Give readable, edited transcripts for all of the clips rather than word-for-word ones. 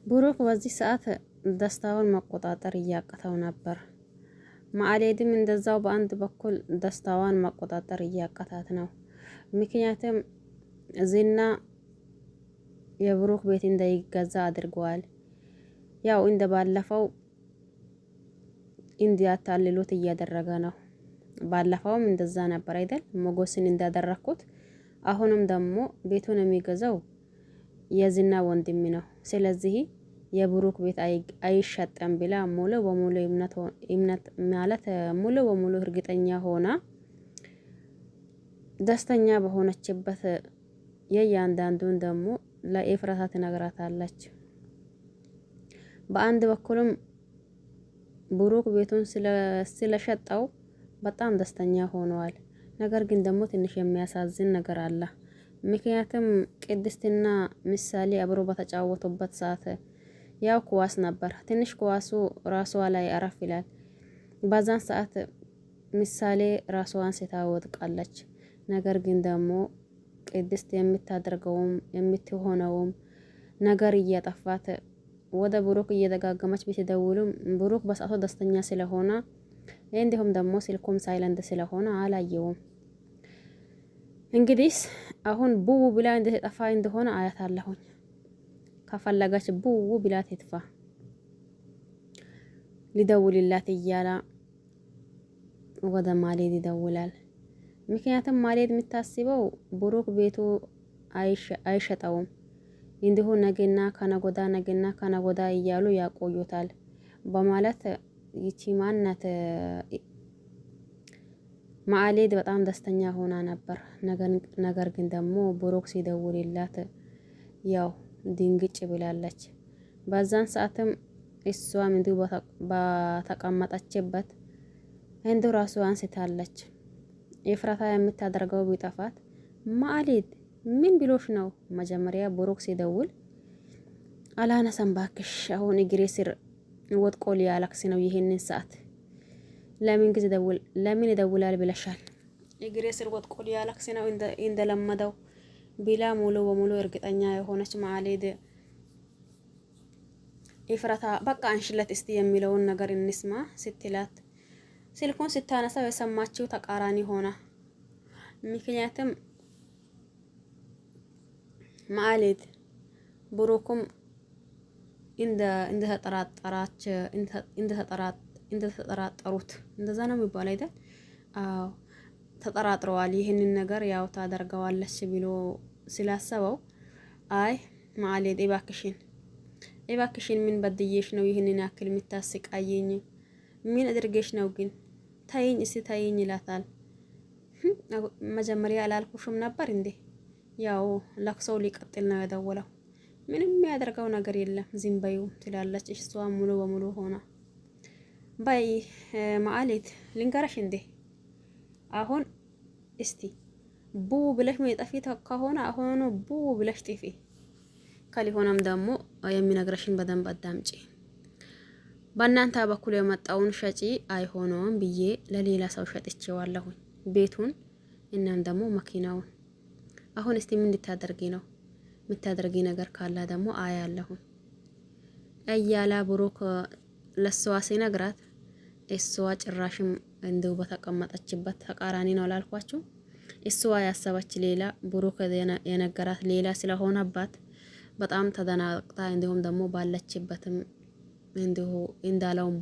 ብሩክ በዚህ ሰዓት ደስታውን መቆጣጠር እያቀተው ነበር። ማዕሌድም እንደዛው በአንድ በኩል ደስታዋን መቆጣጠር እያቀታት ነው። ምክንያቱም ዝና የብሩክ ቤት እንዳይገዛ አድርገዋል። ያው እንደ ባለፈው እንዲያታልሉት እያደረገ ነው። ባለፈውም እንደዛ ነበር አይደል? ሞገስን እንዳደረኩት አሁንም ደግሞ ቤቱን የሚገዛው የዝና ወንድም ነው። ስለዚህ የብሩክ ቤት አይሸጠም ብላ ሙሉ በሙሉ እምነት ማለት ሙሉ በሙሉ እርግጠኛ ሆና ደስተኛ በሆነችበት የእያንዳንዱን ደግሞ ለኤፍራታ ትነግራታለች። በአንድ በኩልም ብሩክ ቤቱን ስለሸጠው በጣም ደስተኛ ሆነዋል። ነገር ግን ደግሞ ትንሽ የሚያሳዝን ነገር አለ። ምክንያቱም ቅድስትና ምሳሌ አብሮ በተጫወቱበት ሰዓት ያው ኳስ ነበር። ትንሽ ኳሱ ራሷ ላይ አረፍ ይላል። በዛን ሰዓት ምሳሌ ራሷን ስታ ወድቃለች። ነገር ግን ደግሞ ቅድስት የምታደርገውም የምትሆነውም ነገር እያጠፋት ወደ ብሩክ እየደጋገመች ብትደውልም ብሩክ በሰዓቱ ደስተኛ ስለሆነ እንዲሁም ደግሞ ስልኩም ሳይለንት ስለሆነ አላየውም። እንግዲህ አሁን ቡቡ ብላ እንደተጠፋ እንደሆነ አያታለሁኝ። ከፈለገች ቡቡ ብላ ትጥፋ ሊደውልላት እያላ ወደ ማሌድ ይደውላል። ምክንያቱም ማሌድ የምታስበው ብሩክ ቤቱ አይሸጠውም፣ እንዲሁ ነገና ከነጎዳ ነገና ከነጎዳ እያሉ ያቆዩታል በማለት ይቺ ማናት ማሌድ በጣም ደስተኛ ሆና ነበር። ነገር ግን ደግሞ ብሩክ ሲደውልላት ያው ድንግጭ ብላለች። በዛን ሰዓትም እሷም እንዲሁ በተቀመጠችበት እንዲሁ ራሷን አንስታለች። ኤፍራታ የምታደርገው ቢጠፋት ማሌድ ምን ብሎሽ ነው? መጀመሪያ ብሩክ ሲደውል አላነሳም ባክሽ፣ አሁን እግሬ ስር ወጥቆ ሊያለቅስ ነው ይሄንን ሰዓት ለምን ይደውላል ብለሻል? እግሬ ስር ወጥቆ ሊያለቅስ ነው እንደለመደው ቢላ ሙሉ በሙሉ እርግጠኛ የሆነች ማሌድ ኤፍራታ በቃ አንሽለት እስቲ የሚለውን ነገር እንስማ ስትላት ስልኩን ስታነሳው የሰማችው ተቃራኒ ሆና። ምክንያቱም ማሌድ ብሩክም እንደተጠራጠሩት እንደዛ ነው የሚባለው አይደል? አዎ ተጠራጥረዋል። ይህንን ነገር ያው ታደርገዋለች ብሎ ስላሰበው አይ ማሌድ እባክሽን ምን በድዬሽ ነው ይህንን ያክል የምታስቃየኝ? ምን አድርጌሽ ነው ግን? ታይኝ እስቲ ታይኝ ይላታል። መጀመሪያ አላልኩሽም ነበር እንዴ? ያው ለቅሶው ሊቀጥል ነው የደወለው። ምንም የሚያደርገው ነገር የለም ዝም በይው ትላለች። እሷ ሙሉ በሙሉ ሆና ባይ ማሌድ ልንገረሽ እንዴ አሁን እስቲ ቡ ብለሽ መጠፊ ከሆነ አሁን ቡ ብለሽ ጥፊ፣ ካልሆነም ደግሞ የሚነግረሽን በደንብ አዳምጪ። በእናንተ በኩል የመጣውን ሸጪ አይሆነውም ብዬ ለሌላ ሰው ሸጥቼዋለሁኝ ቤቱን እናም ደግሞ መኪናውን። አሁን እስቲ ምን ልታደርጊ ነው? የምታደርጊ ነገር ካለ ደግሞ አያለሁኝ እያላ ብሩክ ለሷ ሲነግራት እሷ ጭራሽም እንደው በተቀመጠችበት ተቃራኒ ነው አላልኳችሁ? እሷ ያሰበች ሌላ ብሩክ የነገራት ሌላ ስለሆነባት በጣም ተደናቅታ እንዲሁም ደግሞ ባለችበትም እንዲሁ እንዳለውን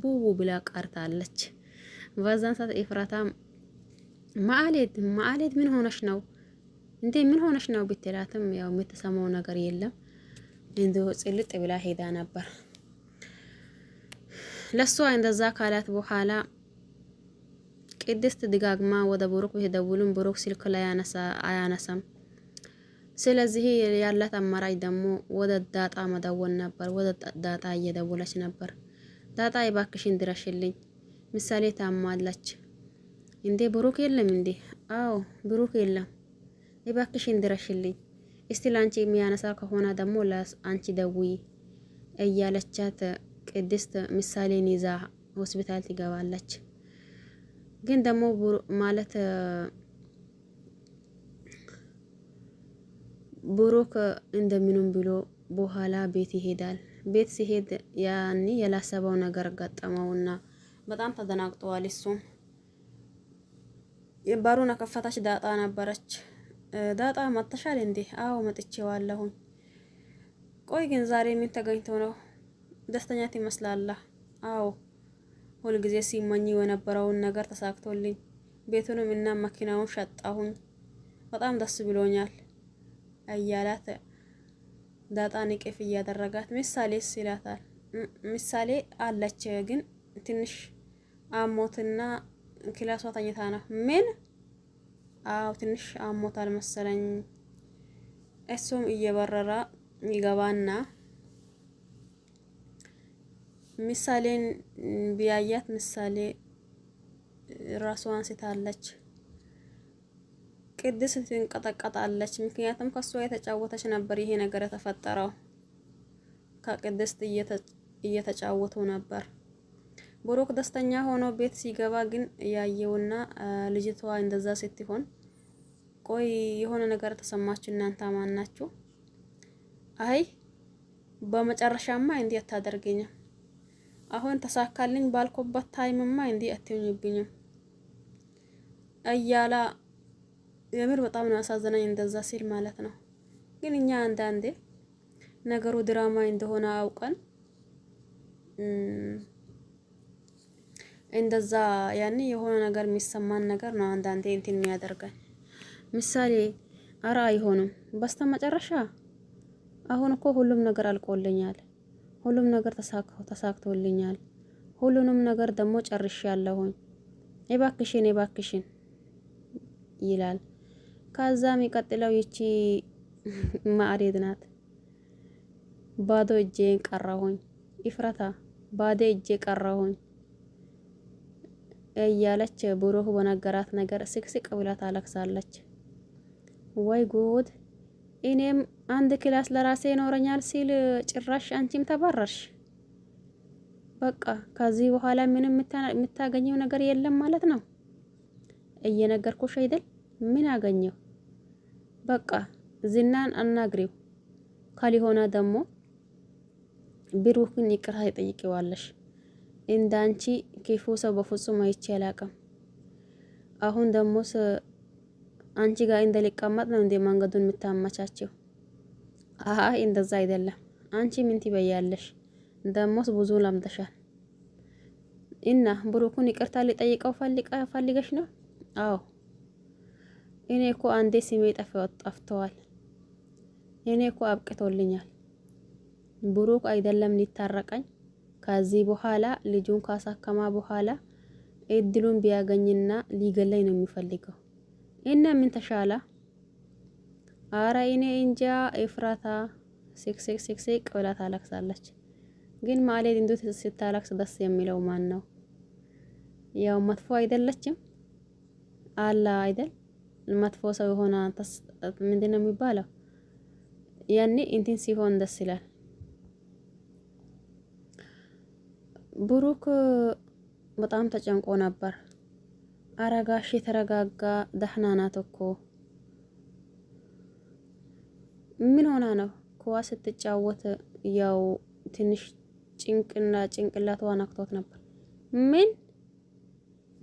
ቡ ብላ ቀርታለች። በዛን ሰዓት ኤፍራታ ማሌድ ምን ሆነሽ ነው እንዴ? ምን ሆነሽ ነው ብትላትም ያው የምትሰማው ነገር የለም። እንዲሁ ጽልጥ ብላ ሄዳ ነበር። ለሷ እንደዛ ካላት በኋላ ቅድስት ድጋግማ ወደ ብሩክ ቢደውሉም ብሩክ ስልክ ላይ አያነሳም። ስለዚህ ያላት አማራጭ ደግሞ ወደ ዳጣ መደወል ነበር። ወደ ዳጣ እየደወለች ነበር። ዳጣ እባክሽን ድረሽልኝ፣ ምሳሌ ታማለች። እንዴ ብሩክ የለም እንዴ? አዎ ብሩክ የለም፣ እባክሽን ድረሽልኝ። እስቲ ላንቺ የሚያነሳ ከሆነ ደግሞ ለአንቺ ደውይ እያለቻት ቅድስት ምሳሌን ይዛ ሆስፒታል ትገባለች። ግን ደግሞ ማለት ብሩክ እንደምንም ብሎ በኋላ ቤት ይሄዳል። ቤት ሲሄድ ያኔ ያላሰበው ነገር ገጠመውና በጣም ተደናግጠዋል። እሱም የባሩን ከፈታች ዳጣ ነበረች። ዳጣ መጥተሻል እንዴ? አዎ መጥቼዋለሁኝ። ቆይ ግን ዛሬ ምን ተገኝቶ ነው? ደስተኛ ትመስላለህ? አዎ ሁልጊዜ ሲመኝ የነበረውን ነገር ተሳክቶልኝ ቤቱንም እና መኪናውን ሸጣሁኝ። በጣም ደስ ብሎኛል እያላት ዳጣን ቅፍ እያደረጋት ምሳሌስ ይላታል። ምሳሌ አለች ግን ትንሽ አሞትና ክላሷ ተኝታ ነው። ምን? አዎ ትንሽ አሞታል መሰለኝ። እሱም እየበረራ ይገባና ምሳሌን ቢያያት ምሳሌ ራሷን ስታለች። ቅድስት ትንቀጠቀጣለች። ምክንያቱም ከሷ የተጫወተች ነበር ይሄ ነገር የተፈጠረው። ከቅድስት እየተጫወቱ ነበር። ብሩክ ደስተኛ ሆኖ ቤት ሲገባ ግን ያየውና ልጅቷ እንደዛ ስትሆን ቆይ የሆነ ነገር ተሰማችሁ እናንተ ማናችሁ? አይ በመጨረሻማ እንዲህ አታደርገኝም። አሁን ተሳካልኝ ባልኮበት ታይምማ እንዲህ አትሆኝብኝም እያላ የምር በጣም ነው ያሳዘነኝ እንደዛ ሲል ማለት ነው። ግን እኛ አንዳንዴ ነገሩ ድራማ እንደሆነ አውቀን እንደዛ ያኔ የሆነ ነገር የሚሰማን ነገር ነው አንዳንዴ እንትን የሚያደርገን። ምሳሌ አራ አይሆንም በስተመጨረሻ አሁን እኮ ሁሉም ነገር አልቆልኛል። ሁሉም ነገር ተሳክቶልኛል። ሁሉንም ነገር ደግሞ ጨርሻለሁኝ። እባክሽን ይላል። ከዛም የሚቀጥለው ይቺ ማዕሬት ናት። ባዶ እጄን ቀረሁኝ ኢፍራታ ባዶ እጄ ቀረሁኝ እያለች ብሩክ በነገራት ነገር ስቅስቅ ብላ ታለቅሳለች። ወይ ጉድ! እኔም አንድ ክላስ ለራሴ ይኖረኛል ሲል ጭራሽ አንቺም ተባረርሽ። በቃ ከዚህ በኋላ ምንም የምታገኘው ነገር የለም ማለት ነው። እየነገርኩሽ አይደል? ምን አገኘው? በቃ ዝናን አናግሪው፣ ካልሆነ ደግሞ ብሩክን ይቅርታ ይጠይቂዋለሽ። እንዳንቺ ክፉ ሰው በፍጹም አይቼ አላቅም። አሁን ደግሞ አንቺ ጋር እንደሊቀመጥ ነው እንደ መንገዱን የምታመቻቸው። አይ እንደዛ አይደለም። አንቺ ምን ትበያለሽ? ደሞስ ብዙ ለምደሻል። እና ብሩክን ይቅርታ ሊጠይቀው ፈልገሽ ነው? አዎ እኔ እኮ አንዴ ስሜ ጠፍተዋል። እኔ እኮ አብቅቶልኛል። ብሩክ አይደለም ሊታረቀኝ ከዚህ በኋላ ልጁን ካሳከማ በኋላ እድሉን ቢያገኝና ሊገለኝ ነው የሚፈልገው። እና ምን ተሻላ? አረ እኔ እንጃ። ኤፍራታ ሲክሲክ ብላ ታለቅሳለች። ግን ማለት እንዴት ስታለቅስ ደስ የሚለው ማን ነው? ያው መጥፎ አይደለችም አላ አይደል? መጥፎ ሰው ሆና ምንድነው የሚባለው? ያኔ እንትን ሲሆን ደስ ይላል። ብሩክ በጣም ተጨንቆ ነበር። አረጋሽ የተረጋጋ ደህና ናት እኮ። ምን ሆና ነው? ኳስ ስትጫወት ያው ትንሽ ጭንቅላቷ ነክቶት ነበር። ምን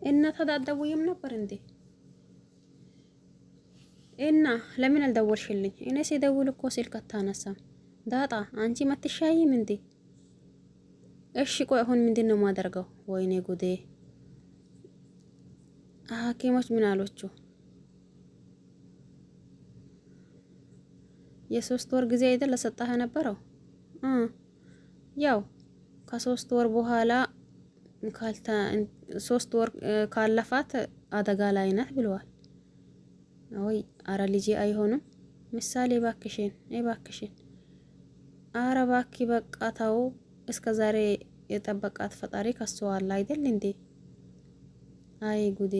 እና ተዳደቡይም ነበር እንዴ? እና ለምን አልደወልሽልኝ? እኔ ሲደውል እኮ ስልክ አታነሳም። ዳጣ አንቺ መትሻይም እንዴ? እሺ ቆይ አሁን ምንድነው ማደርገው? ወይኔ ጉዴ! ሐኪሞች ምን አሎቹ? የ3 ወር ጊዜ አይደል ለሰጣህ ነበረው? ያው ከ3 ወር በኋላ 3 ወር ካለፋት አደጋ ላይ ናት ብለዋል። ወይ አረ ልጄ አይሆንም። ምሳሌ እባክሽን አረ ባኪ በቃ ተው። እስከ ዛሬ የጠበቃት ፈጣሪ ከሷል አይደል እንዴ? አይ ጉዴ!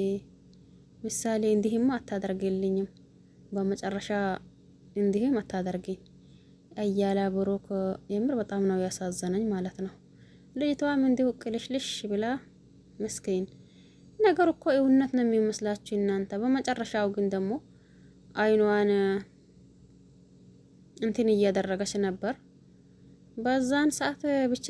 ምሳሌ እንዲህማ አታደርግልኝም። በመጨረሻ እንዲህም አታደርገኝ እያለ ብሩክ የምር በጣም ነው ያሳዘነኝ ማለት ነው። ልጅቷም እንዲሁ ቅልሽልሽ ብላ መስኪን ነገር እኮ እውነት ነው የሚመስላችሁ እናንተ። በመጨረሻው ግን ደግሞ አይኗን እንትን እያደረገች ነበር በዛን ሰዓት ብቻ